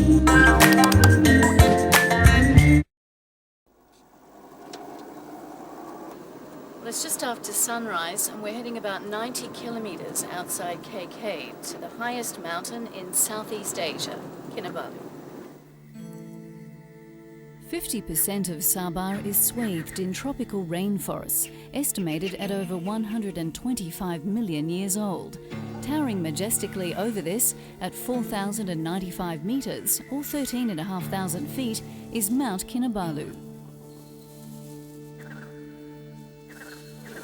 Well, it's just after sunrise and we're heading about 90 kilometers outside KK to the highest mountain in Southeast Asia, Kinabalu. 50% of Sabah is swathed in tropical rainforests, estimated at over 125 million years old. Towering majestically over this, at 4,095 meters, or 13,500 feet, is Mount Kinabalu.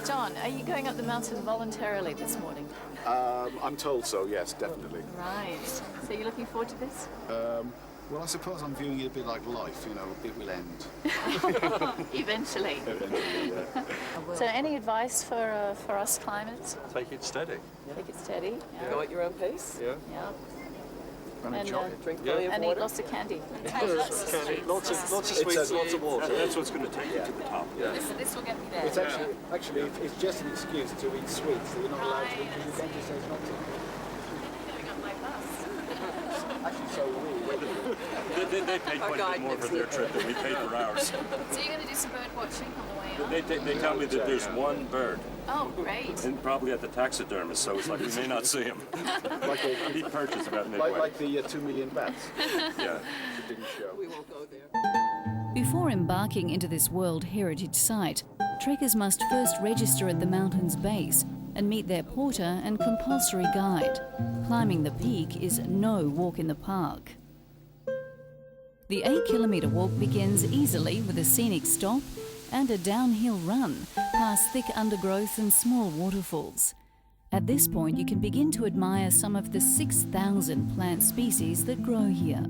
John, are you going up the mountain voluntarily this morning? I'm told so, yes, definitely. Right. So you're looking forward to this? Well, I suppose I'm viewing it a bit like life, you know, it will end. Eventually. Eventually, yeah. So any advice for us climbers? Take it steady. Take it steady. Yeah. Go at your own pace. Yeah. Yeah. And enjoy it. Drink plenty of And water. eat lots of candy. Lots of sweets, lots of water. That's what's going to take you to the top. Yeah. This will get me there. It's actually, it's just an excuse to eat sweets that you're not allowed to eat because the dentist says not to. Going up my bus. Actually, so are we. They paid quite a bit more for their trip than we paid for ours. So you're going to do some bird watching on the way up? They tell me that there's one bird. Oh, great. And probably at the taxidermist, so it's like we may not see him. He purchased about midway. Like the 2 million bats. Yeah. It didn't show. We won't go there. Before embarking into this World Heritage Site, trekkers must first register at the mountain's base and meet their porter and compulsory guide. Climbing the peak is no walk in the park. The 8-kilometre walk begins easily with a scenic stop and a downhill run past thick undergrowth and small waterfalls. At this point, you can begin to admire some of the 6,000 plant species that grow here.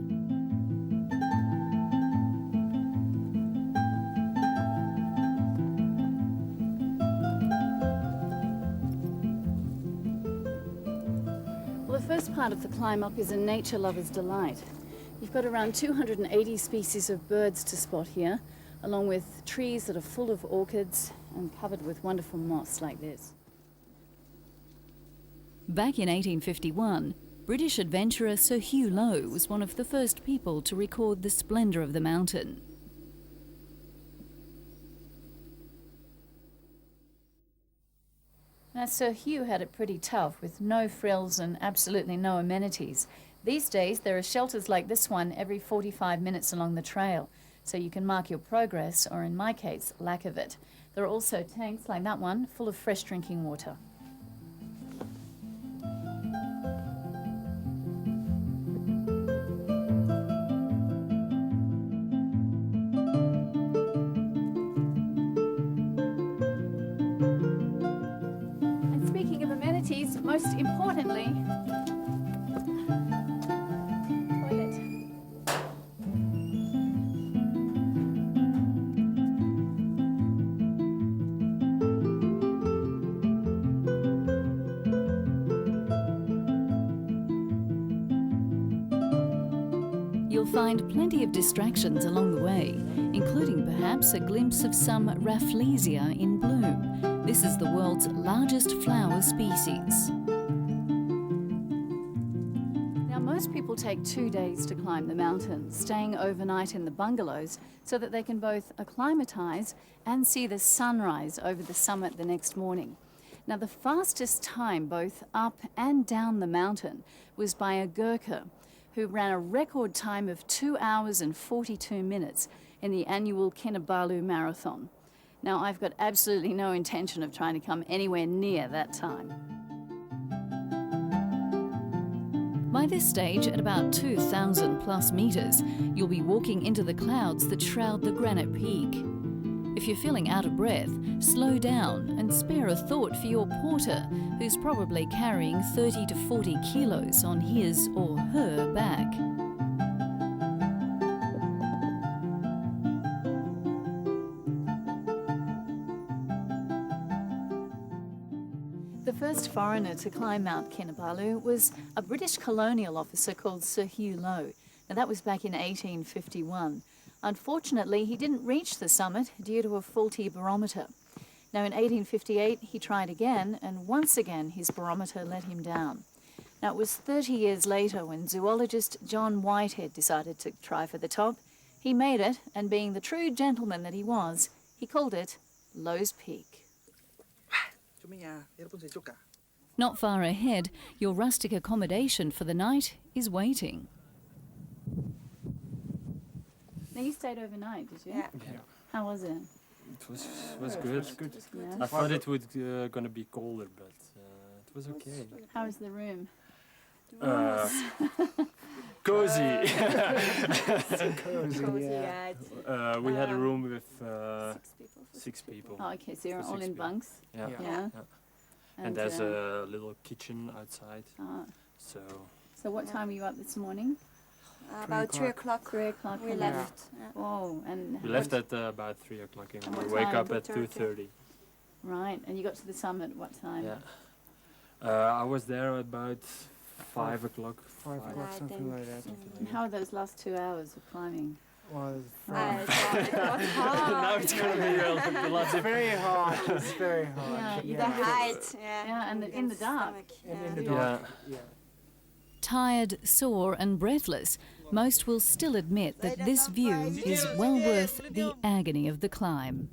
Well, the first part of the climb up is a nature lover's delight. You've got around 280 species of birds to spot here, along with trees that are full of orchids and covered with wonderful moss like this. Back in 1851, British adventurer Sir Hugh Low was one of the first people to record the splendour of the mountain. Now, Sir Hugh had it pretty tough with no frills and absolutely no amenities. These days, there are shelters like this one every 45 minutes along the trail, so you can mark your progress, or in my case, lack of it. There are also tanks like that one, full of fresh drinking water. And speaking of amenities, most importantly, you'll find plenty of distractions along the way, including perhaps a glimpse of some Rafflesia in bloom. This is the world's largest flower species. Now, most people take 2 days to climb the mountain, staying overnight in the bungalows so that they can both acclimatise and see the sunrise over the summit the next morning. Now, the fastest time both up and down the mountain was by a Gurkha, who ran a record time of 2 hours and 42 minutes in the annual Kinabalu Marathon. Now, I've got absolutely no intention of trying to come anywhere near that time. By this stage, at about 2,000 plus meters, you'll be walking into the clouds that shroud the granite peak. If you're feeling out of breath, slow down and spare a thought for your porter, who's probably carrying 30 to 40 kilos on his or her back. The first foreigner to climb Mount Kinabalu was a British colonial officer called Sir Hugh Low. Now, that was back in 1851. Unfortunately, he didn't reach the summit due to a faulty barometer. Now, in 1858, he tried again, and once again his barometer let him down. Now, it was 30 years later when zoologist John Whitehead decided to try for the top. He made it, and being the true gentleman that he was, he called it Lowe's Peak. Not far ahead, your rustic accommodation for the night is waiting. Now, you stayed overnight, did you? Yeah. How was it? It was good. Yeah. I thought it was gonna be colder, but it was okay. How was the room? Cozy. Cozy, yeah. We had a room with 6 people. 6 people. Oh, okay, so you're For all 6 in people. bunks? Yeah. Yeah. And there's a little kitchen outside. So So what time were you up this morning? About 3 o'clock. 3 o'clock. We and left. Yeah. Whoa, and we left at about 3 o'clock, and And we what wake time? up at 2:30. Right, and you got to the summit what time? Yeah. I was there about 5 o'clock. 5 o'clock, something like that. And how are those last 2 hours of climbing? Was It was hard. Now it's gonna be a lot different. very hard. It's very hard. Yeah, The height, yeah. Yeah, and in the dark. Stomach, And yeah. in the Yeah. dark. Yeah. Tired, sore and breathless, most will still admit that this view is well worth the agony of the climb.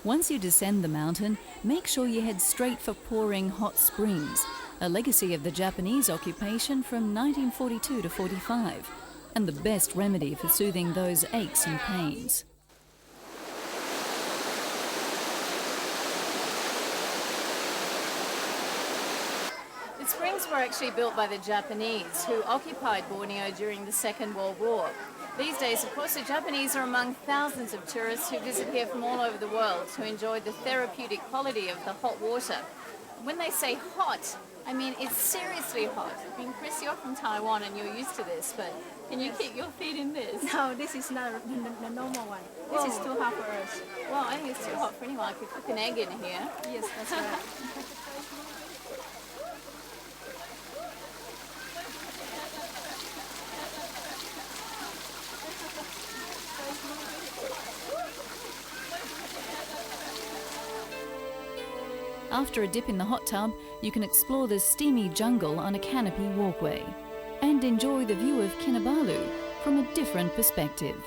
Once you descend the mountain, make sure you head straight for pouring hot springs, a legacy of the Japanese occupation from 1942 to 45, and the best remedy for soothing those aches and pains. The springs were actually built by the Japanese, who occupied Borneo during the Second World War. These days, of course, the Japanese are among thousands of tourists who visit here from all over the world to enjoy the therapeutic quality of the hot water. When they say hot, I mean it's seriously hot. I mean, Chris, you're from Taiwan and you're used to this, but can you keep your feet in this? No, this is not the normal one. This is too hot for us. Well, I think it's too hot for anyone. I could cook an egg in here. Yes, that's right. After a dip in the hot tub, you can explore the steamy jungle on a canopy walkway and enjoy the view of Kinabalu from a different perspective.